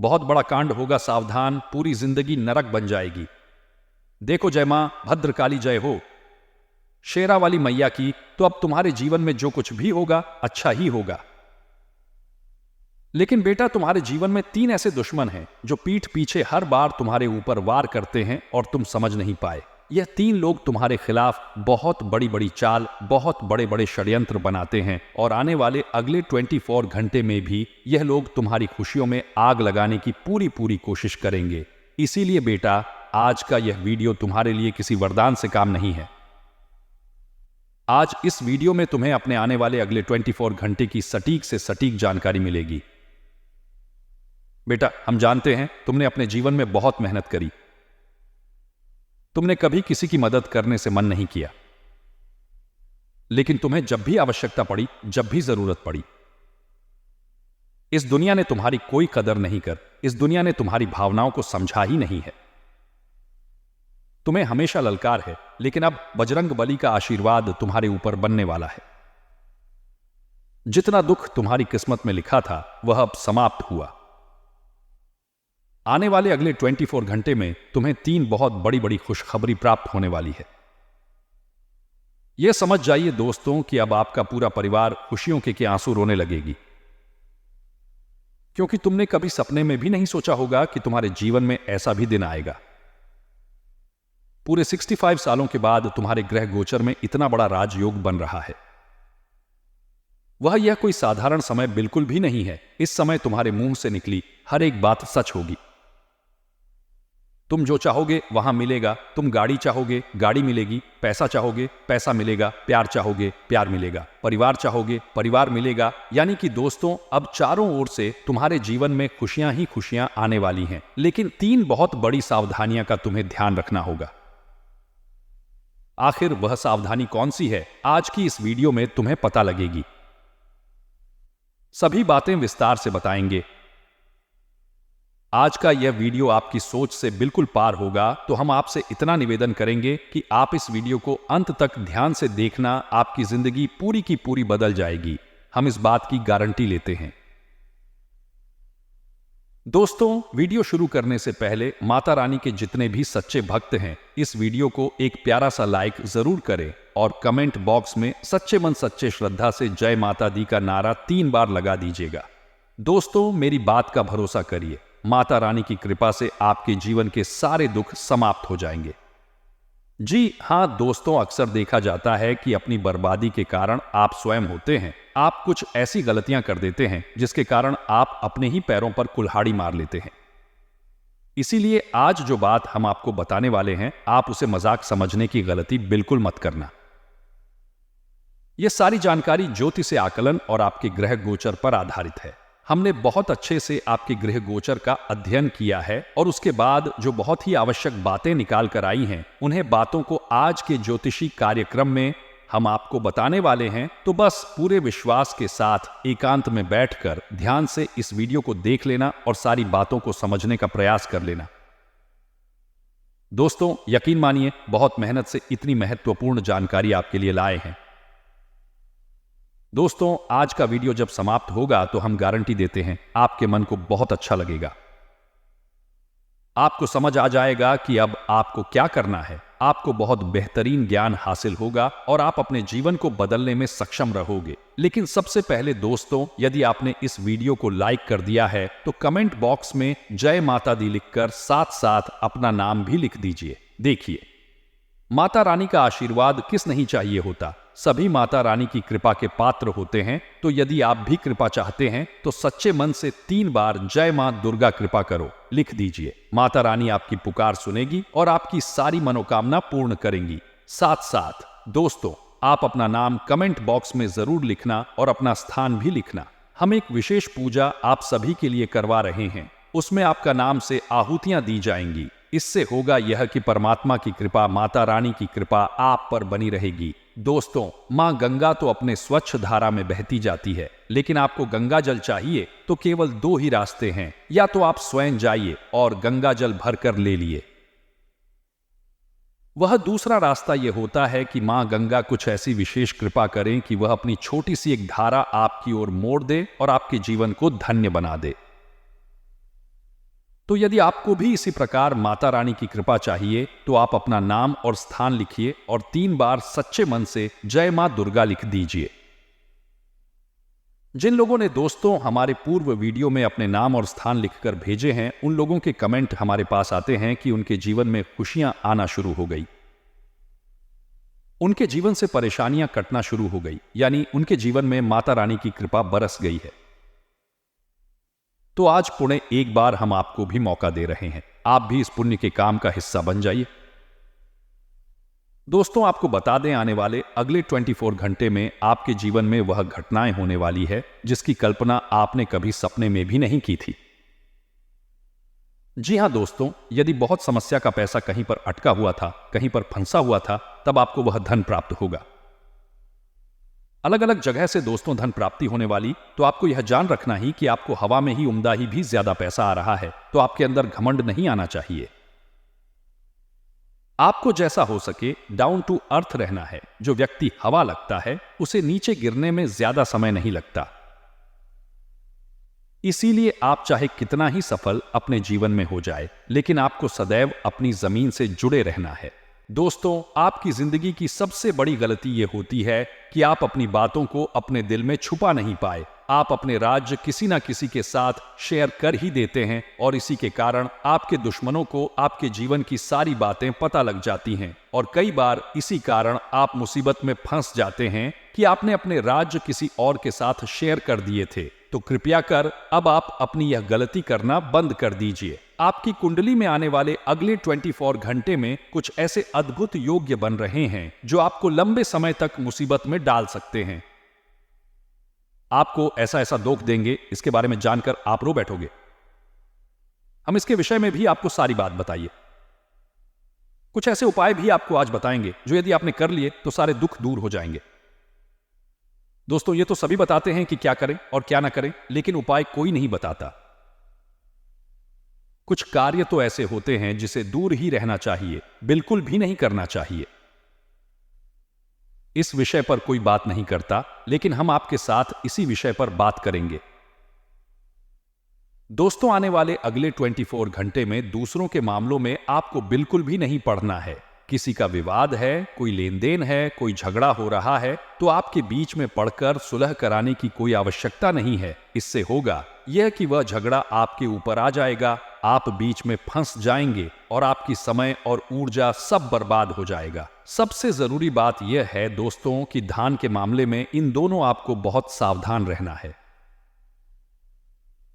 बहुत बड़ा कांड होगा, सावधान, पूरी जिंदगी नरक बन जाएगी। देखो जय मां भद्रकाली जय हो, शेरा वाली मैया की। तो अब तुम्हारे जीवन में जो कुछ भी होगा अच्छा ही होगा। लेकिन बेटा, तुम्हारे जीवन में 3 ऐसे दुश्मन हैं जो पीठ पीछे हर बार तुम्हारे ऊपर वार करते हैं और तुम समझ नहीं पाए। यह 3 लोग तुम्हारे खिलाफ बहुत बड़ी बड़ी चाल, बहुत बड़े बड़े षड्यंत्र बनाते हैं और आने वाले अगले 24 घंटे में भी यह लोग तुम्हारी खुशियों में आग लगाने की पूरी पूरी कोशिश करेंगे। इसीलिए बेटा, आज का यह वीडियो तुम्हारे लिए किसी वरदान से काम नहीं है। आज इस वीडियो में तुम्हें अपने आने वाले अगले 24 घंटे की सटीक से सटीक जानकारी मिलेगी। बेटा, हम जानते हैं तुमने अपने जीवन में बहुत मेहनत करी। तुमने कभी किसी की मदद करने से मन नहीं किया, लेकिन तुम्हें जब भी आवश्यकता पड़ी, जब भी जरूरत पड़ी, इस दुनिया ने तुम्हारी कोई कदर नहीं कर, इस दुनिया ने तुम्हारी भावनाओं को समझा ही नहीं है। तुम्हें हमेशा ललकार है, लेकिन अब बजरंग बली का आशीर्वाद तुम्हारे ऊपर बनने वाला है। जितना दुख तुम्हारी किस्मत में लिखा था वह अब समाप्त हुआ। आने वाले अगले 24 घंटे में तुम्हें 3 बहुत बड़ी बड़ी खुशखबरी प्राप्त होने वाली है। यह समझ जाइए दोस्तों कि अब आपका पूरा परिवार खुशियों के आंसू रोने लगेगी, क्योंकि तुमने कभी सपने में भी नहीं सोचा होगा कि तुम्हारे जीवन में ऐसा भी दिन आएगा। पूरे 65 सालों के बाद तुम्हारे ग्रह गोचर में इतना बड़ा राजयोग बन रहा है। यह कोई साधारण समय बिल्कुल भी नहीं है। इस समय तुम्हारे मुंह से निकली हर एक बात सच होगी। तुम जो चाहोगे वहां मिलेगा। तुम गाड़ी चाहोगे, गाड़ी मिलेगी। पैसा चाहोगे, पैसा मिलेगा। प्यार चाहोगे, प्यार मिलेगा। परिवार चाहोगे, परिवार मिलेगा। यानी कि दोस्तों, अब चारों ओर से तुम्हारे जीवन में खुशियां ही खुशियां आने वाली हैं। लेकिन 3 बहुत बड़ी सावधानियां का तुम्हें ध्यान रखना होगा। आखिर वह सावधानी कौन सी है, आज की इस वीडियो में तुम्हें पता लगेगी। सभी बातें विस्तार से बताएंगे। आज का यह वीडियो आपकी सोच से बिल्कुल पार होगा, तो हम आपसे इतना निवेदन करेंगे कि आप इस वीडियो को अंत तक ध्यान से देखना। आपकी जिंदगी पूरी की पूरी बदल जाएगी। हम इस बात की गारंटी लेते हैं। दोस्तों, वीडियो शुरू करने से पहले माता रानी के जितने भी सच्चे भक्त हैं, इस वीडियो को एक प्यारा सा लाइक जरूर करें और कमेंट बॉक्स में सच्चे मन सच्चे श्रद्धा से जय माता दी का नारा 3 बार लगा दीजिएगा। दोस्तों, मेरी बात का भरोसा करिए, माता रानी की कृपा से आपके जीवन के सारे दुख समाप्त हो जाएंगे। जी हां दोस्तों, अक्सर देखा जाता है कि अपनी बर्बादी के कारण आप स्वयं होते हैं। आप कुछ ऐसी गलतियां कर देते हैं जिसके कारण आप अपने ही पैरों पर कुल्हाड़ी मार लेते हैं। इसीलिए आज जो बात हम आपको बताने वाले हैं, आप उसे मजाक समझने की गलती बिल्कुल मत करना। यह सारी जानकारी ज्योतिष से आकलन और आपके ग्रह गोचर पर आधारित है। हमने बहुत अच्छे से आपके गृह गोचर का अध्ययन किया है और उसके बाद जो बहुत ही आवश्यक बातें निकाल कर आई हैं, उन्हें बातों को आज के ज्योतिषी कार्यक्रम में हम आपको बताने वाले हैं। तो बस पूरे विश्वास के साथ एकांत में बैठकर ध्यान से इस वीडियो को देख लेना और सारी बातों को समझने का प्रयास कर लेना। दोस्तों, यकीन मानिए, बहुत मेहनत से इतनी महत्वपूर्ण जानकारी आपके लिए लाए हैं। दोस्तों, आज का वीडियो जब समाप्त होगा तो हम गारंटी देते हैं आपके मन को बहुत अच्छा लगेगा। आपको समझ आ जाएगा कि अब आपको क्या करना है। आपको बहुत बेहतरीन ज्ञान हासिल होगा और आप अपने जीवन को बदलने में सक्षम रहोगे। लेकिन सबसे पहले दोस्तों, यदि आपने इस वीडियो को लाइक कर दिया है तो कमेंट बॉक्स में जय माता दी लिखकर साथ साथ अपना नाम भी लिख दीजिए। देखिए, माता रानी का आशीर्वाद किस नहीं चाहिए होता। सभी माता रानी की कृपा के पात्र होते हैं। तो यदि आप भी कृपा चाहते हैं तो सच्चे मन से 3 बार जय मां दुर्गा कृपा करो लिख दीजिए। माता रानी आपकी पुकार सुनेगी और आपकी सारी मनोकामना पूर्ण करेंगी। साथ साथ दोस्तों, आप अपना नाम कमेंट बॉक्स में जरूर लिखना और अपना स्थान भी लिखना। हम एक विशेष पूजा आप सभी के लिए करवा रहे हैं। उसमें आपका नाम से आहुतियां दी जाएंगी। इससे होगा यह कि परमात्मा की कृपा, माता रानी की कृपा आप पर बनी रहेगी। दोस्तों, मां गंगा तो अपने स्वच्छ धारा में बहती जाती है, लेकिन आपको गंगा जल चाहिए तो केवल 2 ही रास्ते हैं। या तो आप स्वयं जाइए और गंगा जल भरकर ले लिए। दूसरा रास्ता यह होता है कि मां गंगा कुछ ऐसी विशेष कृपा करें कि वह अपनी छोटी सी एक धारा आपकी ओर मोड़ दे और आपके जीवन को धन्य बना दे। तो यदि आपको भी इसी प्रकार माता रानी की कृपा चाहिए तो आप अपना नाम और स्थान लिखिए और 3 बार सच्चे मन से जय मां दुर्गा लिख दीजिए। जिन लोगों ने दोस्तों हमारे पूर्व वीडियो में अपने नाम और स्थान लिखकर भेजे हैं, उन लोगों के कमेंट हमारे पास आते हैं कि उनके जीवन में खुशियां आना शुरू हो गई, उनके जीवन से परेशानियां कटना शुरू हो गई, यानी उनके जीवन में माता रानी की कृपा बरस गई है। तो आज पुणे एक बार हम आपको भी मौका दे रहे हैं, आप भी इस पुण्य के काम का हिस्सा बन जाइए। दोस्तों, आपको बता दें, आने वाले अगले 24 घंटे में आपके जीवन में वह घटनाएं होने वाली है जिसकी कल्पना आपने कभी सपने में भी नहीं की थी। जी हां दोस्तों, यदि बहुत समस्या का पैसा कहीं पर अटका हुआ था, कहीं पर फंसा हुआ था, तब आपको वह धन प्राप्त होगा। अलग अलग जगह से दोस्तों धन प्राप्ति होने वाली, तो आपको यह जान रखना ही कि आपको हवा में ही उम्दा ही भी ज्यादा पैसा आ रहा है, तो आपके अंदर घमंड नहीं आना चाहिए। आपको जैसा हो सके डाउन टू अर्थ रहना है। जो व्यक्ति हवा लगता है उसे नीचे गिरने में ज्यादा समय नहीं लगता। इसीलिए आप चाहे कितना ही सफल अपने जीवन में हो जाए, लेकिन आपको सदैव अपनी जमीन से जुड़े रहना है। दोस्तों, आपकी जिंदगी की सबसे बड़ी गलती यह होती है कि आप अपनी बातों को अपने दिल में छुपा नहीं पाए। आप अपने राज्य किसी ना किसी के साथ शेयर कर ही देते हैं और इसी के कारण आपके दुश्मनों को आपके जीवन की सारी बातें पता लग जाती हैं और कई बार इसी कारण आप मुसीबत में फंस जाते हैं कि आपने अपने राज्य किसी और के साथ शेयर कर दिए थे। तो कृपया कर अब आप अपनी यह गलती करना बंद कर दीजिए। आपकी कुंडली में आने वाले अगले 24 घंटे में कुछ ऐसे अद्भुत योग्य बन रहे हैं जो आपको लंबे समय तक मुसीबत में डाल सकते हैं। आपको ऐसा ऐसा दुख देंगे, इसके बारे में जानकर आप रो बैठोगे। हम इसके विषय में भी आपको सारी बात बताइए। कुछ ऐसे उपाय भी आपको आज बताएंगे जो यदि आपने कर लिए तो सारे दुख दूर हो जाएंगे। दोस्तों, ये तो सभी बताते हैं कि क्या करें और क्या ना करें, लेकिन उपाय कोई नहीं बताता। कुछ कार्य तो ऐसे होते हैं जिसे दूर ही रहना चाहिए, बिल्कुल भी नहीं करना चाहिए। इस विषय पर कोई बात नहीं करता, लेकिन हम आपके साथ इसी विषय पर बात करेंगे। दोस्तों, आने वाले अगले 24 घंटे में दूसरों के मामलों में आपको बिल्कुल भी नहीं पड़ना है। किसी का विवाद है, कोई लेन देन है, कोई झगड़ा हो रहा है, तो आपके बीच में पड़कर सुलह कराने की कोई आवश्यकता नहीं है। इससे होगा यह कि वह झगड़ा आपके ऊपर आ जाएगा, आप बीच में फंस जाएंगे और आपकी समय और ऊर्जा सब बर्बाद हो जाएगा। सबसे जरूरी बात यह है दोस्तों कि धन के मामले में इन दोनों आपको बहुत सावधान रहना है।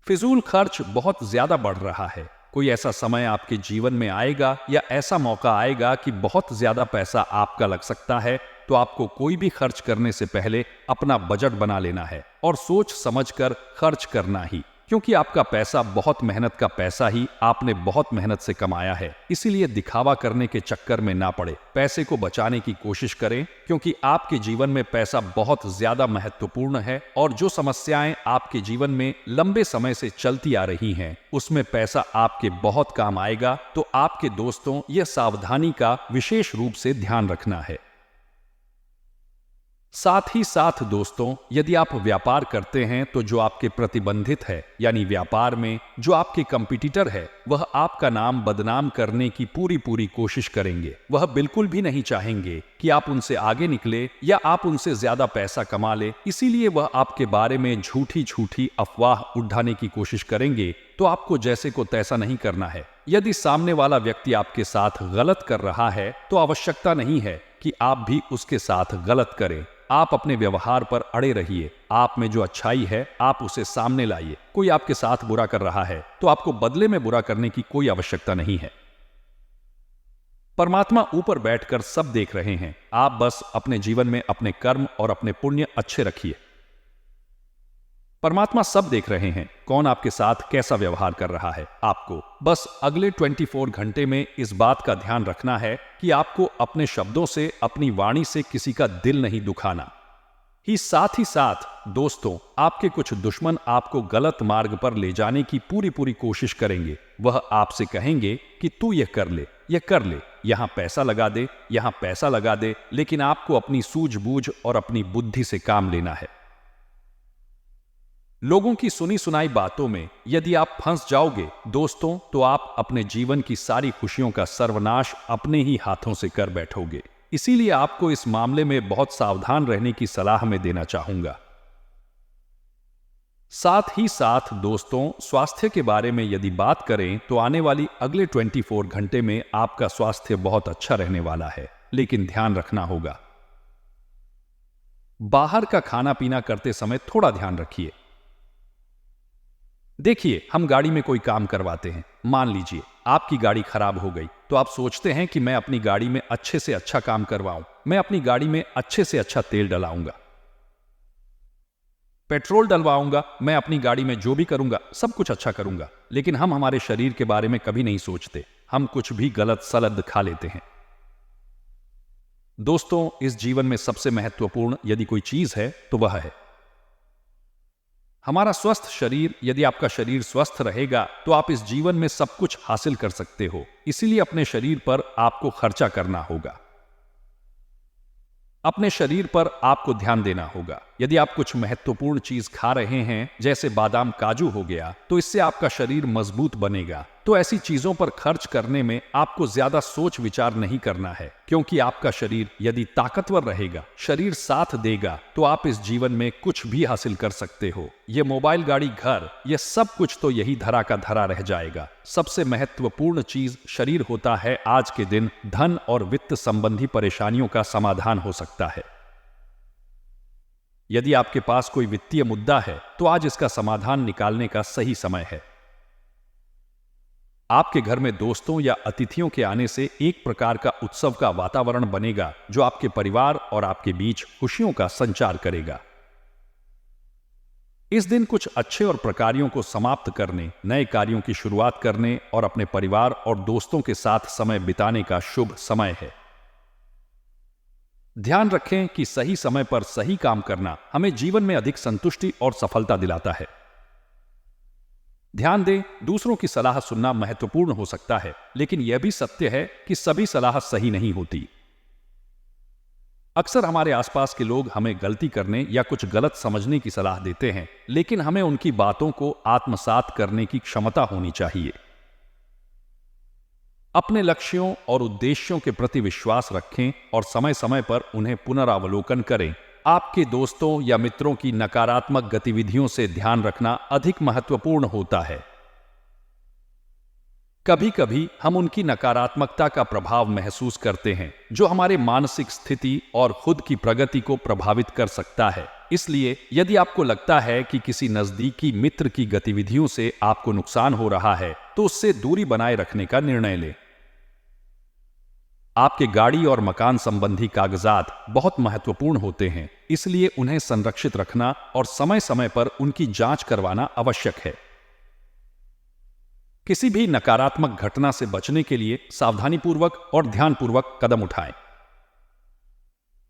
फिजूल खर्च बहुत ज्यादा बढ़ रहा है। कोई ऐसा समय आपके जीवन में आएगा या ऐसा मौका आएगा कि बहुत ज्यादा पैसा आपका लग सकता है, तो आपको कोई भी खर्च करने से पहले अपना बजट बना लेना है और सोच समझकर खर्च करना ही, क्योंकि आपका पैसा बहुत मेहनत का पैसा ही आपने बहुत मेहनत से कमाया है। इसीलिए दिखावा करने के चक्कर में ना पड़े, पैसे को बचाने की कोशिश करें, क्योंकि आपके जीवन में पैसा बहुत ज्यादा महत्वपूर्ण है और जो समस्याएं आपके जीवन में लंबे समय से चलती आ रही हैं, उसमें पैसा आपके बहुत काम आएगा। तो आपके दोस्तों, यह सावधानी का विशेष रूप से ध्यान रखना है। साथ ही साथ दोस्तों, यदि आप व्यापार करते हैं तो जो आपके प्रतिबंधित है, यानी व्यापार में जो आपके कंपटीटर है, वह आपका नाम बदनाम करने की पूरी कोशिश करेंगे। वह बिल्कुल भी नहीं चाहेंगे कि आप उनसे आगे निकले या आप उनसे ज्यादा पैसा कमा ले। इसीलिए वह आपके बारे में झूठी अफवाह उठाने की कोशिश करेंगे। तो आपको जैसे को तैसा नहीं करना है। यदि सामने वाला व्यक्ति आपके साथ गलत कर रहा है तो आवश्यकता नहीं है कि आप भी उसके साथ गलत करें। आप अपने व्यवहार पर अड़े रहिए। आप में जो अच्छाई है आप उसे सामने लाइए। कोई आपके साथ बुरा कर रहा है तो आपको बदले में बुरा करने की कोई आवश्यकता नहीं है। परमात्मा ऊपर बैठकर सब देख रहे हैं। आप बस अपने जीवन में अपने कर्म और अपने पुण्य अच्छे रखिए। परमात्मा सब देख रहे हैं, कौन आपके साथ कैसा व्यवहार कर रहा है। आपको बस अगले 24 घंटे में इस बात का ध्यान रखना है कि आपको अपने शब्दों से, अपनी वाणी से किसी का दिल नहीं दुखाना। साथ ही साथ दोस्तों, आपके कुछ दुश्मन आपको गलत मार्ग पर ले जाने की पूरी कोशिश करेंगे। वह आपसे कहेंगे कि तू यह कर ले, यह कर ले, यहां पैसा लगा दे, यहां पैसा लगा दे, लेकिन आपको अपनी सूझबूझ और अपनी बुद्धि से काम लेना है। लोगों की सुनी सुनाई बातों में यदि आप फंस जाओगे दोस्तों, तो आप अपने जीवन की सारी खुशियों का सर्वनाश अपने ही हाथों से कर बैठोगे। इसीलिए आपको इस मामले में बहुत सावधान रहने की सलाह मैं देना चाहूंगा। साथ ही साथ दोस्तों, स्वास्थ्य के बारे में यदि बात करें तो आने वाली अगले 24 घंटे में आपका स्वास्थ्य बहुत अच्छा रहने वाला है, लेकिन ध्यान रखना होगा। बाहर का खाना पीना करते समय थोड़ा ध्यान रखिए। देखिए, हम गाड़ी में कोई काम करवाते हैं, मान लीजिए आपकी गाड़ी खराब हो गई, तो आप सोचते हैं कि मैं अपनी गाड़ी में अच्छे से अच्छा काम करवाऊं, मैं अपनी गाड़ी में अच्छे से अच्छा तेल डलाऊंगा, पेट्रोल डलवाऊंगा, मैं अपनी गाड़ी में जो भी करूंगा सब कुछ अच्छा करूंगा। लेकिन हम हमारे शरीर के बारे में कभी नहीं सोचते, हम कुछ भी गलत सलद खा लेते हैं। दोस्तों, इस जीवन में सबसे महत्वपूर्ण यदि कोई चीज है तो वह है हमारा स्वस्थ शरीर। यदि आपका शरीर स्वस्थ रहेगा तो आप इस जीवन में सब कुछ हासिल कर सकते हो। इसीलिए अपने शरीर पर आपको खर्चा करना होगा, अपने शरीर पर आपको ध्यान देना होगा। यदि आप कुछ महत्वपूर्ण चीज खा रहे हैं, जैसे बादाम काजू हो गया, तो इससे आपका शरीर मजबूत बनेगा। तो ऐसी चीजों पर खर्च करने में आपको ज्यादा सोच विचार नहीं करना है, क्योंकि आपका शरीर यदि ताकतवर रहेगा, शरीर साथ देगा, तो आप इस जीवन में कुछ भी हासिल कर सकते हो। ये मोबाइल, गाड़ी, घर, ये सब कुछ तो यही धरा का धरा रह जाएगा। सबसे महत्वपूर्ण चीज शरीर होता है। आज के दिन धन और वित्त संबंधी परेशानियों का समाधान हो सकता है। यदि आपके पास कोई वित्तीय मुद्दा है तो आज इसका समाधान निकालने का सही समय है। आपके घर में दोस्तों या अतिथियों के आने से एक प्रकार का उत्सव का वातावरण बनेगा, जो आपके परिवार और आपके बीच खुशियों का संचार करेगा। इस दिन कुछ अच्छे और प्रकारों को समाप्त करने, नए कार्यों की शुरुआत करने और अपने परिवार और दोस्तों के साथ समय बिताने का शुभ समय है। ध्यान रखें कि सही समय पर सही काम करना हमें जीवन में अधिक संतुष्टि और सफलता दिलाता है। ध्यान दें, दूसरों की सलाह सुनना महत्वपूर्ण हो सकता है, लेकिन यह भी सत्य है कि सभी सलाह सही नहीं होती। अक्सर हमारे आसपास के लोग हमें गलती करने या कुछ गलत समझने की सलाह देते हैं, लेकिन हमें उनकी बातों को आत्मसात करने की क्षमता होनी चाहिए। अपने लक्ष्यों और उद्देश्यों के प्रति विश्वास रखें और समय समय पर उन्हें पुनरावलोकन करें। आपके दोस्तों या मित्रों की नकारात्मक गतिविधियों से ध्यान रखना अधिक महत्वपूर्ण होता है। कभी कभी हम उनकी नकारात्मकता का प्रभाव महसूस करते हैं, जो हमारे मानसिक स्थिति और खुद की प्रगति को प्रभावित कर सकता है। इसलिए यदि आपको लगता है कि किसी नजदीकी मित्र की गतिविधियों से आपको नुकसान हो रहा है, तो उससे दूरी बनाए रखने का निर्णय लें। आपके गाड़ी और मकान संबंधी कागजात बहुत महत्वपूर्ण होते हैं, इसलिए उन्हें संरक्षित रखना और समय समय पर उनकी जांच करवाना आवश्यक है। किसी भी नकारात्मक घटना से बचने के लिए सावधानीपूर्वक और ध्यानपूर्वक कदम उठाएं।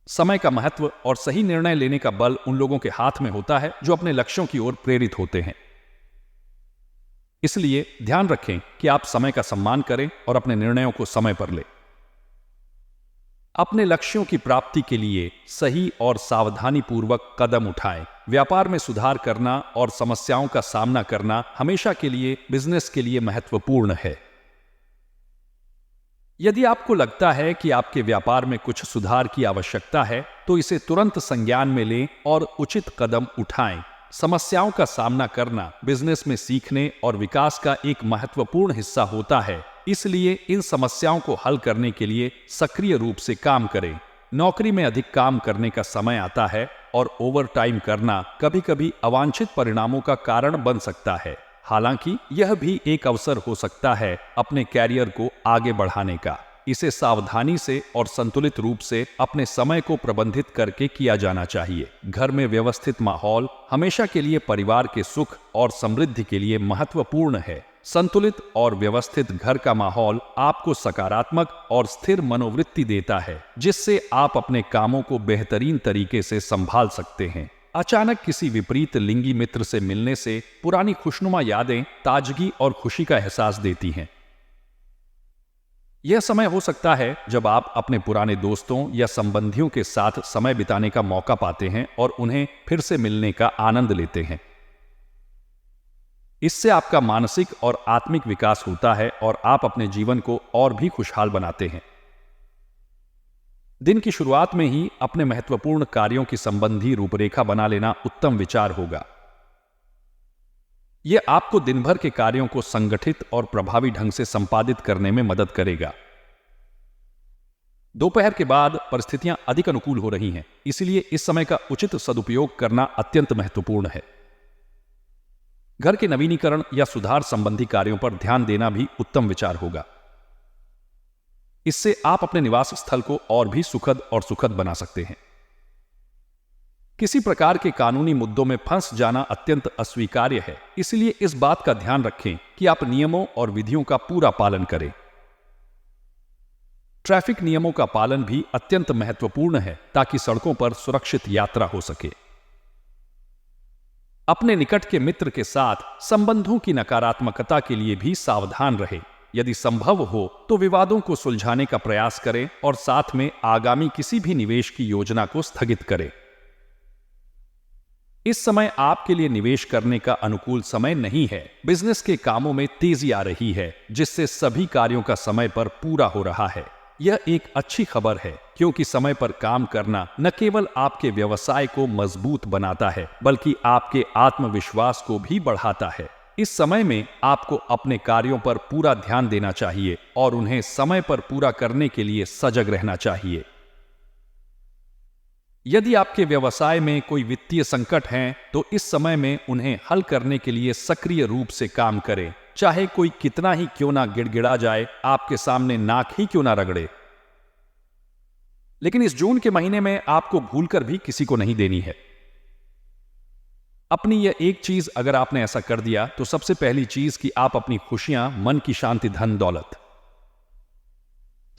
समय का महत्व और सही निर्णय लेने का बल उन लोगों के हाथ में होता है जो अपने लक्ष्यों की ओर प्रेरित होते हैं। इसलिए ध्यान रखें कि आप समय का सम्मान करें और अपने निर्णयों को समय पर लें। अपने लक्ष्यों की प्राप्ति के लिए सही और सावधानीपूर्वक कदम उठाएं। व्यापार में सुधार करना और समस्याओं का सामना करना हमेशा के लिए बिजनेस के लिए महत्वपूर्ण है। यदि आपको लगता है कि आपके व्यापार में कुछ सुधार की आवश्यकता है, तो इसे तुरंत संज्ञान में लें और उचित कदम उठाएं। समस्याओं का सामना करना बिजनेस में सीखने और विकास का एक महत्वपूर्ण हिस्सा होता है, इसलिए इन समस्याओं को हल करने के लिए सक्रिय रूप से काम करें। नौकरी में अधिक काम करने का समय आता है और ओवर टाइम करना कभी कभी अवांछित परिणामों का कारण बन सकता है। हालांकि यह भी एक अवसर हो सकता है अपने कैरियर को आगे बढ़ाने का। इसे सावधानी से और संतुलित रूप से अपने समय को प्रबंधित करके किया जाना चाहिए। घर में व्यवस्थित माहौल हमेशा के लिए परिवार के सुख और समृद्धि के लिए महत्वपूर्ण है। संतुलित और व्यवस्थित घर का माहौल आपको सकारात्मक और स्थिर मनोवृत्ति देता है, जिससे आप अपने कामों को बेहतरीन तरीके से संभाल सकते हैं। अचानक किसी विपरीत लिंगी मित्र से मिलने से पुरानी खुशनुमा यादें ताजगी और खुशी का एहसास देती हैं। यह समय हो सकता है जब आप अपने पुराने दोस्तों या संबंधियों के साथ समय बिताने का मौका पाते हैं और उन्हें फिर से मिलने का आनंद लेते हैं। इससे आपका मानसिक और आत्मिक विकास होता है और आप अपने जीवन को और भी खुशहाल बनाते हैं। दिन की शुरुआत में ही अपने महत्वपूर्ण कार्यों की संबंधी रूपरेखा बना लेना उत्तम विचार होगा। यह आपको दिन भर के कार्यों को संगठित और प्रभावी ढंग से संपादित करने में मदद करेगा। दोपहर के बाद परिस्थितियां अधिक अनुकूल हो रही हैं, इसलिए इस समय का उचित सदुपयोग करना अत्यंत महत्वपूर्ण है। घर के नवीनीकरण या सुधार संबंधी कार्यों पर ध्यान देना भी उत्तम विचार होगा। इससे आप अपने निवास स्थल को और भी सुखद बना सकते हैं। किसी प्रकार के कानूनी मुद्दों में फंस जाना अत्यंत अस्वीकार्य है, इसलिए इस बात का ध्यान रखें कि आप नियमों और विधियों का पूरा पालन करें। ट्रैफिक नियमों का पालन भी अत्यंत महत्वपूर्ण है ताकि सड़कों पर सुरक्षित यात्रा हो सके। अपने निकट के मित्र के साथ संबंधों की नकारात्मकता के लिए भी सावधान रहें। यदि संभव हो तो विवादों को सुलझाने का प्रयास करें और साथ में आगामी किसी भी निवेश की योजना को स्थगित करें। इस समय आपके लिए निवेश करने का अनुकूल समय नहीं है। बिजनेस के कामों में तेजी आ रही है, जिससे सभी कार्यों का समय पर पूरा हो रहा है। यह एक अच्छी खबर है, क्योंकि समय पर काम करना न केवल आपके व्यवसाय को मजबूत बनाता है, बल्कि आपके आत्मविश्वास को भी बढ़ाता है। इस समय में आपको अपने कार्यों पर पूरा ध्यान देना चाहिए और उन्हें समय पर पूरा करने के लिए सजग रहना चाहिए। यदि आपके व्यवसाय में कोई वित्तीय संकट है, तो इस समय में उन्हें हल करने के लिए सक्रिय रूप से काम करें। चाहे कोई कितना ही क्यों ना गिड़गिड़ा जाए, आपके सामने नाक ही क्यों ना रगड़े। लेकिन इस जून के महीने में आपको भूलकर भी किसी को नहीं देनी है। अपनी यह एक चीज अगर आपने ऐसा कर दिया, तो सबसे पहली चीज कि आप अपनी खुशियां, मन की शांति, धन दौलत,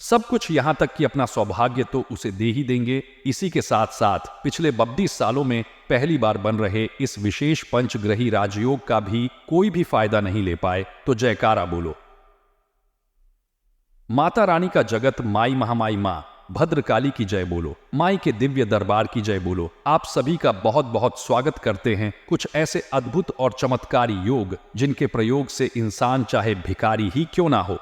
सब कुछ यहां तक कि अपना सौभाग्य तो उसे दे ही देंगे। इसी के साथ साथ पिछले 32 सालों में पहली बार बन रहे इस विशेष पंचग्रही राजयोग का भी कोई भी फायदा नहीं ले पाए, तो जयकारा बोलो। माता रानी का जगत, माई महामाई मां भद्रकाली की जय बोलो, माई के दिव्य दरबार की जय बोलो। आप सभी का बहुत बहुत स्वागत करते हैं कुछ ऐसे अद्भुत और चमत्कारी योग, जिनके प्रयोग से इंसान चाहे भिखारी ही क्यों ना हो,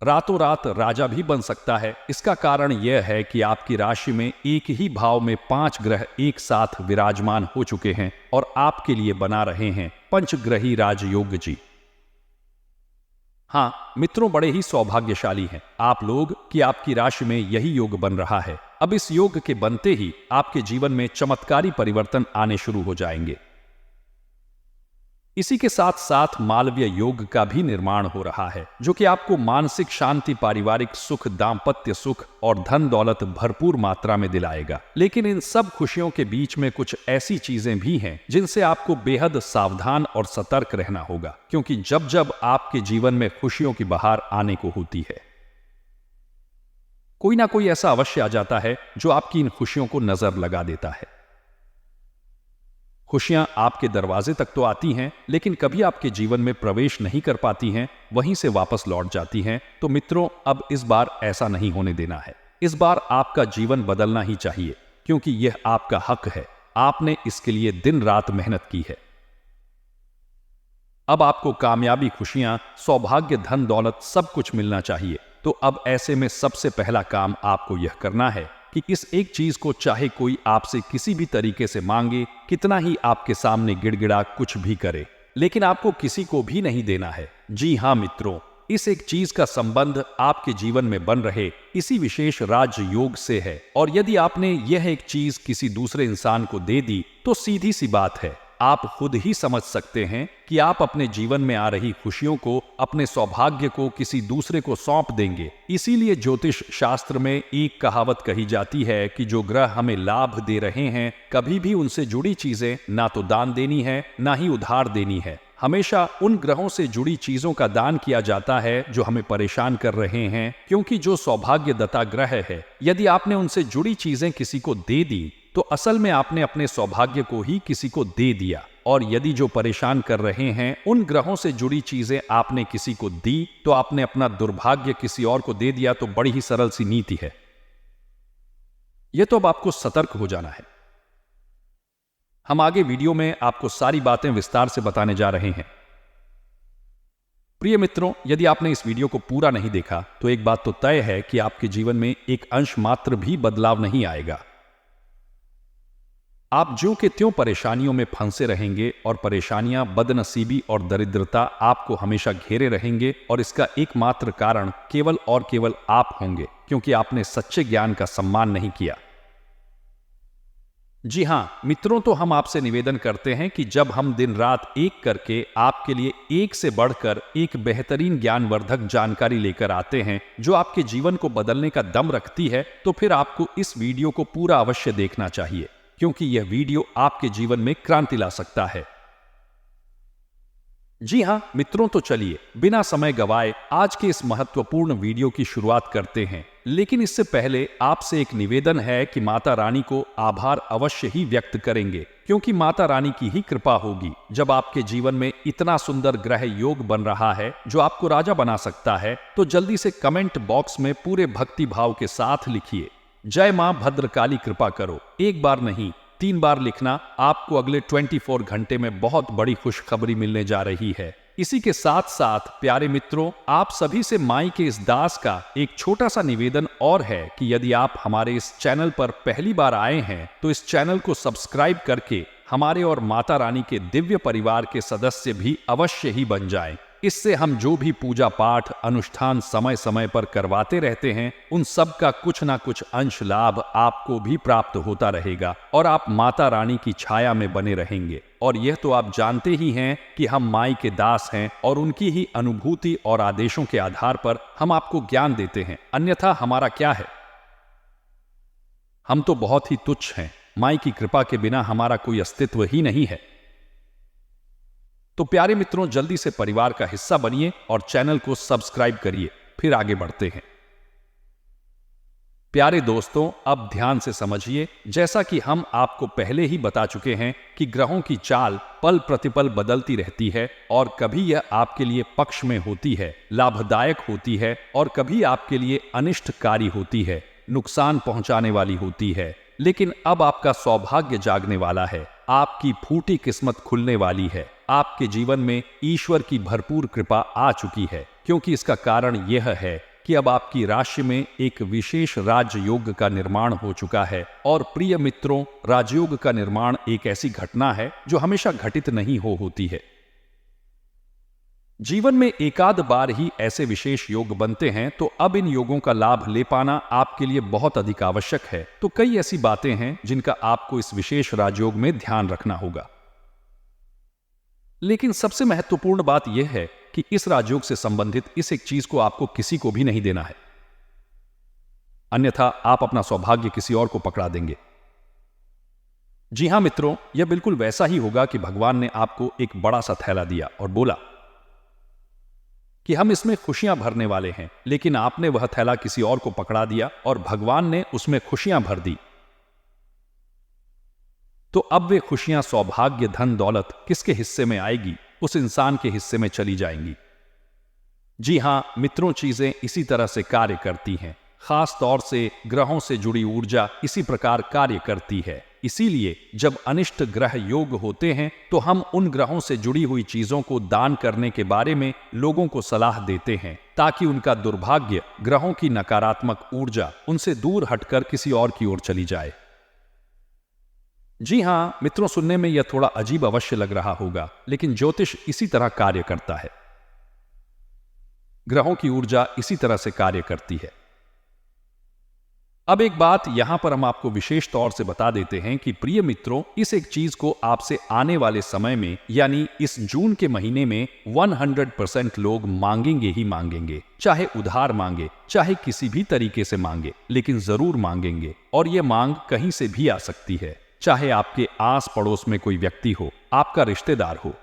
रातों रात राजा भी बन सकता है। इसका कारण यह है कि आपकी राशि में एक ही भाव में 5 ग्रह एक साथ विराजमान हो चुके हैं और आपके लिए बना रहे हैं पंचग्रही राजयोग जी। हाँ मित्रों, बड़े ही सौभाग्यशाली हैं आप लोग कि आपकी राशि में यही योग बन रहा है। अब इस योग के बनते ही आपके जीवन में चमत्कारी परिवर्तन आने शुरू हो जाएंगे। इसी के साथ साथ मालवीय योग का भी निर्माण हो रहा है, जो कि आपको मानसिक शांति, पारिवारिक सुख, दाम्पत्य सुख और धन दौलत भरपूर मात्रा में दिलाएगा। लेकिन इन सब खुशियों के बीच में कुछ ऐसी चीजें भी हैं जिनसे आपको बेहद सावधान और सतर्क रहना होगा, क्योंकि जब जब आपके जीवन में खुशियों की बहार आने को होती है, कोई ना कोई ऐसा अवश्य आ जाता है जो आपकी इन खुशियों को नजर लगा देता है। खुशियां आपके दरवाजे तक तो आती हैं, लेकिन कभी आपके जीवन में प्रवेश नहीं कर पाती हैं, वहीं से वापस लौट जाती हैं। तो मित्रों, अब इस बार ऐसा नहीं होने देना है। इस बार आपका जीवन बदलना ही चाहिए, क्योंकि यह आपका हक है। आपने इसके लिए दिन रात मेहनत की है। अब आपको कामयाबी, खुशियां, सौभाग्य, धन दौलत सब कुछ मिलना चाहिए। तो अब ऐसे में सबसे पहला काम आपको यह करना है कि इस एक चीज को, चाहे कोई आपसे किसी भी तरीके से मांगे, कितना ही आपके सामने गिड़गिड़ा कुछ भी करे, लेकिन आपको किसी को भी नहीं देना है। जी हां मित्रों, इस एक चीज का संबंध आपके जीवन में बन रहे इसी विशेष राजयोग से है। और यदि आपने यह एक चीज किसी दूसरे इंसान को दे दी, तो सीधी सी बात है, आप खुद ही समझ सकते हैं कि आप अपने जीवन में आ रही खुशियों को, अपने सौभाग्य को किसी दूसरे को सौंप देंगे। इसीलिए ज्योतिष शास्त्र में एक कहावत कही जाती है कि जो ग्रह हमें लाभ दे रहे हैं, कभी भी उनसे जुड़ी चीजें ना तो दान देनी है, ना ही उधार देनी है। हमेशा उन ग्रहों से जुड़ी चीजों का दान किया जाता है जो हमें परेशान कर रहे हैं, क्योंकि जो सौभाग्यदाता ग्रह है, यदि आपने उनसे जुड़ी चीजें किसी को दे दी, तो असल में आपने अपने सौभाग्य को ही किसी को दे दिया। और यदि जो परेशान कर रहे हैं, उन ग्रहों से जुड़ी चीजें आपने किसी को दी, तो आपने अपना दुर्भाग्य किसी और को दे दिया। तो बड़ी ही सरल सी नीति है। यह तो अब आपको सतर्क हो जाना है। हम आगे वीडियो में आपको सारी बातें विस्तार से बताने जा रहे हैं। प्रिय मित्रों, यदि आपने इस वीडियो को पूरा नहीं देखा तो एक बात तो तय है कि आपके जीवन में एक अंश मात्र भी बदलाव नहीं आएगा। आप ज्यों के त्यों परेशानियों में फंसे रहेंगे और परेशानियां, बदनसीबी और दरिद्रता आपको हमेशा घेरे रहेंगे और इसका एकमात्र कारण केवल और केवल आप होंगे, क्योंकि आपने सच्चे ज्ञान का सम्मान नहीं किया। जी हां मित्रों, तो हम आपसे निवेदन करते हैं कि जब हम दिन रात एक करके आपके लिए एक से बढ़कर एक बेहतरीन ज्ञानवर्धक जानकारी लेकर आते हैं जो आपके जीवन को बदलने का दम रखती है, तो फिर आपको इस वीडियो को पूरा अवश्य देखना चाहिए, क्योंकि यह वीडियो आपके जीवन में क्रांति ला सकता है। जी हां मित्रों, तो चलिए बिना समय गवाए आज के इस महत्वपूर्ण वीडियो की शुरुआत करते हैं। लेकिन इससे पहले आपसे एक निवेदन है कि माता रानी को आभार अवश्य ही व्यक्त करेंगे, क्योंकि माता रानी की ही कृपा होगी जब आपके जीवन में इतना सुंदर ग्रह योग बन रहा है जो आपको राजा बना सकता है। तो जल्दी से कमेंट बॉक्स में पूरे भक्ति भाव के साथ लिखिए, जय मां भद्रकाली कृपा करो। एक बार नहीं 3 बार लिखना। आपको अगले 24 घंटे में बहुत बड़ी खुशखबरी मिलने जा रही है। इसी के साथ साथ प्यारे मित्रों, आप सभी से माई के इस दास का एक छोटा सा निवेदन और है कि यदि आप हमारे इस चैनल पर पहली बार आए हैं तो इस चैनल को सब्सक्राइब करके हमारे और माता रानी के दिव्य परिवार के सदस्य भी अवश्य ही बन जाएं। इससे हम जो भी पूजा पाठ अनुष्ठान समय समय पर करवाते रहते हैं उन सब का कुछ ना कुछ अंश लाभ आपको भी प्राप्त होता रहेगा और आप माता रानी की छाया में बने रहेंगे। और यह तो आप जानते ही हैं कि हम माई के दास हैं और उनकी ही अनुभूति और आदेशों के आधार पर हम आपको ज्ञान देते हैं, अन्यथा हमारा क्या है। हम तो बहुत ही तुच्छ हैं, माई की कृपा के बिना हमारा कोई अस्तित्व ही नहीं है। तो प्यारे मित्रों, जल्दी से परिवार का हिस्सा बनिए और चैनल को सब्सक्राइब करिए। फिर आगे बढ़ते हैं। प्यारे दोस्तों, अब ध्यान से समझिए, जैसा कि हम आपको पहले ही बता चुके हैं कि ग्रहों की चाल पल प्रतिपल बदलती रहती है और कभी यह आपके लिए पक्ष में होती है, लाभदायक होती है, और कभी आपके लिए अनिष्टकारी होती है, नुकसान पहुंचाने वाली होती है। लेकिन अब आपका सौभाग्य जागने वाला है, आपकी फूटी किस्मत खुलने वाली है, आपके जीवन में ईश्वर की भरपूर कृपा आ चुकी है, क्योंकि इसका कारण यह है कि अब आपकी राशि में एक विशेष राजयोग का निर्माण हो चुका है। और प्रिय मित्रों, राजयोग का निर्माण एक ऐसी घटना है जो हमेशा घटित नहीं होती है। जीवन में एकाध बार ही ऐसे विशेष योग बनते हैं, तो अब इन योगों का लाभ ले पाना आपके लिए बहुत अधिक आवश्यक है। तो कई ऐसी बातें हैं जिनका आपको इस विशेष राजयोग में ध्यान रखना होगा। लेकिन सबसे महत्वपूर्ण बात यह है कि इस राजयोग से संबंधित इस एक चीज को आपको किसी को भी नहीं देना है, अन्यथा आप अपना सौभाग्य किसी और को पकड़ा देंगे। जी हां मित्रों, यह बिल्कुल वैसा ही होगा कि भगवान ने आपको एक बड़ा सा थैला दिया और बोला कि हम इसमें खुशियां भरने वाले हैं, लेकिन आपने वह थैला किसी और को पकड़ा दिया और भगवान ने उसमें खुशियां भर दी। तो अब वे खुशियां, सौभाग्य, धन दौलत किसके हिस्से में आएगी? उस इंसान के हिस्से में चली जाएंगी। जी हां मित्रों, चीजें इसी तरह से कार्य करती हैं। खास तौर से ग्रहों से जुड़ी ऊर्जा इसी प्रकार कार्य करती है। इसीलिए जब अनिष्ट ग्रह योग होते हैं तो हम उन ग्रहों से जुड़ी हुई चीजों को दान करने के बारे में लोगों को सलाह देते हैं, ताकि उनका दुर्भाग्य, ग्रहों की नकारात्मक ऊर्जा उनसे दूर हटकर किसी और की ओर चली जाए। जी हां मित्रों, सुनने में यह थोड़ा अजीब अवश्य लग रहा होगा, लेकिन ज्योतिष इसी तरह कार्य करता है। ग्रहों की ऊर्जा इसी तरह से कार्य करती है। अब एक बात यहां पर हम आपको विशेष तौर से बता देते हैं कि प्रिय मित्रों, इस एक चीज को आपसे आने वाले समय में, यानी इस जून के महीने में 100% लोग मांगेंगे ही मांगेंगे। चाहे उधार मांगे, चाहे किसी भी तरीके से मांगे, लेकिन जरूर मांगेंगे। और यह मांग कहीं से भी आ सकती है, चाहे आपके आस पड़ोस में कोई व्यक्ति हो, आपका रिश्तेदार हो,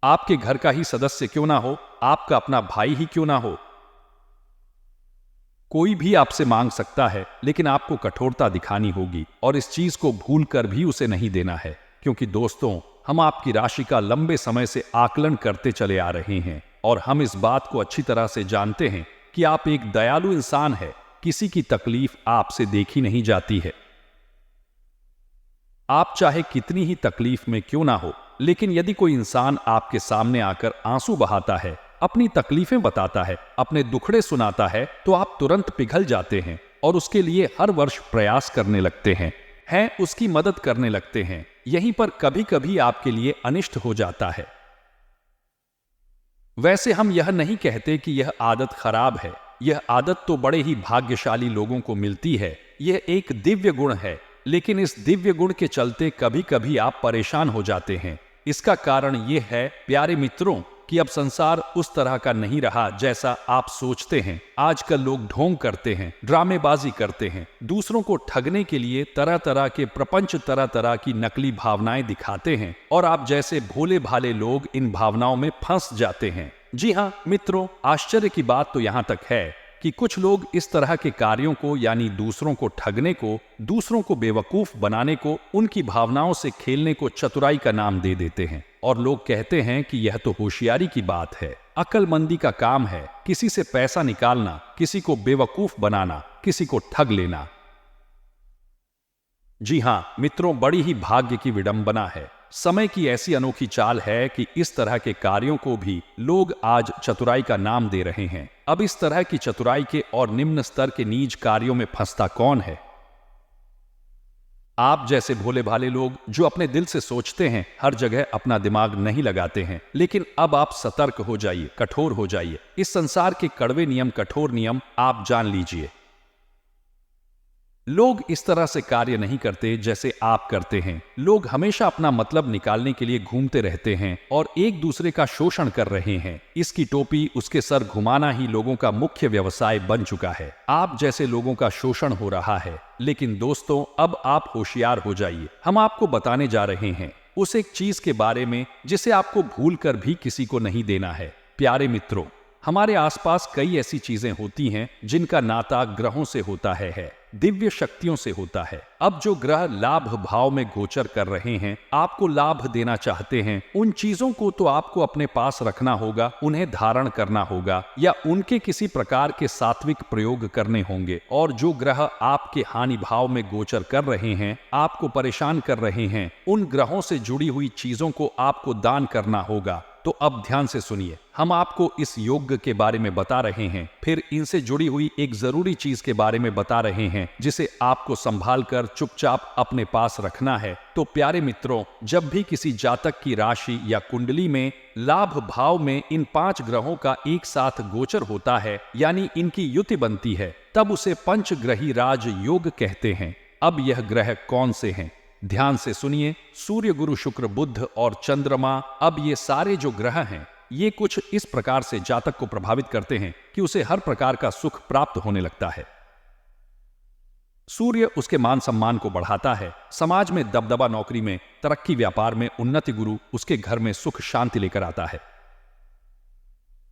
आपके घर का ही सदस्य क्यों ना हो, आपका अपना भाई ही क्यों ना हो, कोई भी आपसे मांग सकता है। लेकिन आपको कठोरता दिखानी होगी और इस चीज को भूलकर भी उसे नहीं देना है, क्योंकि दोस्तों, हम आपकी राशि का लंबे समय से आकलन करते चले आ रहे हैं और हम इस बात को अच्छी तरह से जानते हैं कि आप एक दयालु इंसान हैं। किसी की तकलीफ आपसे देखी नहीं जाती है। आप चाहे कितनी ही तकलीफ में क्यों ना हो, लेकिन यदि कोई इंसान आपके सामने आकर आंसू बहाता है, अपनी तकलीफें बताता है, अपने दुखड़े सुनाता है, तो आप तुरंत पिघल जाते हैं और उसके लिए हर वर्ष प्रयास करने लगते हैं उसकी मदद करने लगते हैं। यहीं पर कभी कभी आपके लिए अनिष्ट हो जाता है। वैसे हम यह नहीं कहते कि यह आदत खराब है, यह आदत तो बड़े ही भाग्यशाली लोगों को मिलती है। यह एक दिव्य गुण है, लेकिन इस दिव्य गुण के चलते कभी कभी आप परेशान हो जाते हैं। इसका कारण यह है प्यारे मित्रों कि अब संसार उस तरह का नहीं रहा जैसा आप सोचते हैं। आजकल लोग ढोंग करते हैं, ड्रामेबाजी करते हैं, दूसरों को ठगने के लिए तरह तरह के प्रपंच, तरह तरह की नकली भावनाएं दिखाते हैं और आप जैसे भोले भाले लोग इन भावनाओं में फंस जाते हैं। जी हाँ मित्रों, आश्चर्य की बात तो यहाँ तक है कि कुछ लोग इस तरह के कार्यों को, यानी दूसरों को ठगने को, दूसरों को बेवकूफ बनाने को, उनकी भावनाओं से खेलने को चतुराई का नाम दे देते हैं और लोग कहते हैं कि यह तो होशियारी की बात है, अक्लमंदी का काम है, किसी से पैसा निकालना, किसी को बेवकूफ बनाना, किसी को ठग लेना। जी हाँ मित्रों, बड़ी ही भाग्य की विडंबना है। समय की ऐसी अनोखी चाल है कि इस तरह के कार्यों को भी लोग आज चतुराई का नाम दे रहे हैं। अब इस तरह की चतुराई के और निम्न स्तर के नीच कार्यों में फंसता कौन है? आप जैसे भोले भाले लोग जो अपने दिल से सोचते हैं, हर जगह अपना दिमाग नहीं लगाते हैं। लेकिन अब आप सतर्क हो जाइए, कठोर हो जाइए। इस संसार के कड़वे नियम, कठोर नियम आप जान लीजिए। लोग इस तरह से कार्य नहीं करते जैसे आप करते हैं। लोग हमेशा अपना मतलब निकालने के लिए घूमते रहते हैं और एक दूसरे का शोषण कर रहे हैं। इसकी टोपी, उसके सर घुमाना ही लोगों का मुख्य व्यवसाय बन चुका है। आप जैसे लोगों का शोषण हो रहा है। लेकिन दोस्तों, अब आप होशियार हो जाइए। हम आपको बताने जा रहे हैं उस एक चीज के बारे में जिसे आपको भूल कर भी किसी को नहीं देना है। प्यारे मित्रों, हमारे आसपास कई ऐसी चीजें होती हैं जिनका नाता ग्रहों से होता है, दिव्य शक्तियों से होता है। अब जो ग्रह लाभ भाव में गोचर कर रहे हैं, आपको लाभ देना चाहते हैं, उन चीजों को तो आपको अपने पास रखना होगा, उन्हें धारण करना होगा या उनके किसी प्रकार के सात्विक प्रयोग करने होंगे। और जो ग्रह आपके हानि भाव में गोचर कर रहे हैं, आपको परेशान कर रहे हैं, उन ग्रहों से जुड़ी हुई चीजों को आपको दान करना होगा। तो अब ध्यान से सुनिए, हम आपको इस योग के बारे में बता रहे हैं, फिर इनसे जुड़ी हुई एक जरूरी चीज के बारे में बता रहे हैं जिसे आपको संभाल कर चुपचाप अपने पास रखना है। तो प्यारे मित्रों, जब भी किसी जातक की राशि या कुंडली में लाभ भाव में इन 5 ग्रहों का एक साथ गोचर होता है, यानी इनकी युति बनती है, तब उसे पंचग्रही राज योग कहते हैं। अब यह ग्रह कौन से हैं? ध्यान से सुनिए। सूर्य, गुरु, शुक्र, बुध और चंद्रमा। अब ये सारे जो ग्रह हैं, ये कुछ इस प्रकार से जातक को प्रभावित करते हैं कि उसे हर प्रकार का सुख प्राप्त होने लगता है। सूर्य उसके मान सम्मान को बढ़ाता है, समाज में दबदबा, नौकरी में तरक्की, व्यापार में उन्नति। गुरु उसके घर में सुख शांति लेकर आता है,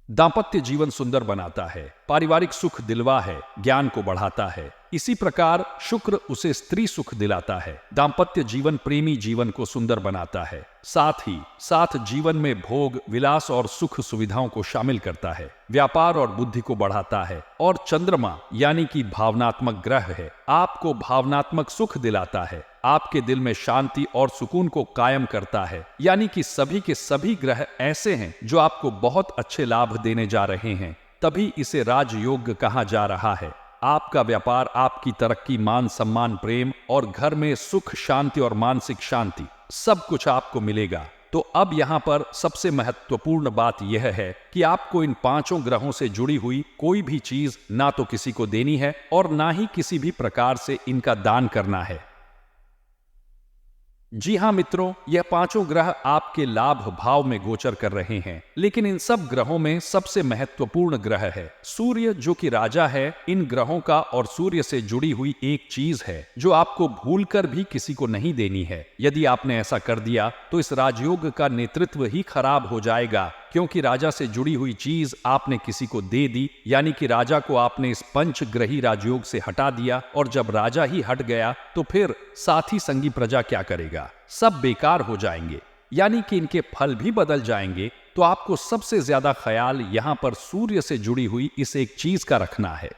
दांपत्य जीवन सुंदर बनाता है, पारिवारिक सुख दिलवा है, ज्ञान को बढ़ाता है। इसी प्रकार शुक्र उसे स्त्री सुख दिलाता है, दांपत्य जीवन, प्रेमी जीवन को सुंदर बनाता है, साथ ही साथ जीवन में भोग, विलास और सुख सुविधाओं को शामिल करता है, व्यापार और बुद्धि को बढ़ाता है। और चंद्रमा यानी कि भावनात्मक ग्रह है, आपको भावनात्मक सुख दिलाता है, आपके दिल में शांति और सुकून को कायम करता है। यानी कि सभी के सभी ग्रह ऐसे हैं जो आपको बहुत अच्छे लाभ देने जा रहे हैं, तभी इसे राजयोग कहा जा रहा है। आपका व्यापार, आपकी तरक्की, मान सम्मान, प्रेम और घर में सुख शांति और मानसिक शांति, सब कुछ आपको मिलेगा। तो अब यहाँ पर सबसे महत्वपूर्ण बात यह है कि आपको इन 5 ग्रहों से जुड़ी हुई कोई भी चीज ना तो किसी को देनी है और ना ही किसी भी प्रकार से इनका दान करना है। जी हाँ मित्रों, यह 5 ग्रह आपके लाभ भाव में गोचर कर रहे हैं, लेकिन इन सब ग्रहों में सबसे महत्वपूर्ण ग्रह है सूर्य, जो कि राजा है इन ग्रहों का। और सूर्य से जुड़ी हुई एक चीज है जो आपको भूलकर भी किसी को नहीं देनी है। यदि आपने ऐसा कर दिया तो इस राजयोग का नेतृत्व ही खराब हो जाएगा, क्योंकि राजा से जुड़ी हुई चीज आपने किसी को दे दी, यानी कि राजा को आपने इस पंचग्रही राजयोग से हटा दिया। और जब राजा ही हट गया तो फिर साथी संगी प्रजा क्या करेगा? सब बेकार हो जाएंगे, यानी कि इनके फल भी बदल जाएंगे। तो आपको सबसे ज्यादा ख्याल यहां पर सूर्य से जुड़ी हुई इस एक चीज का रखना है।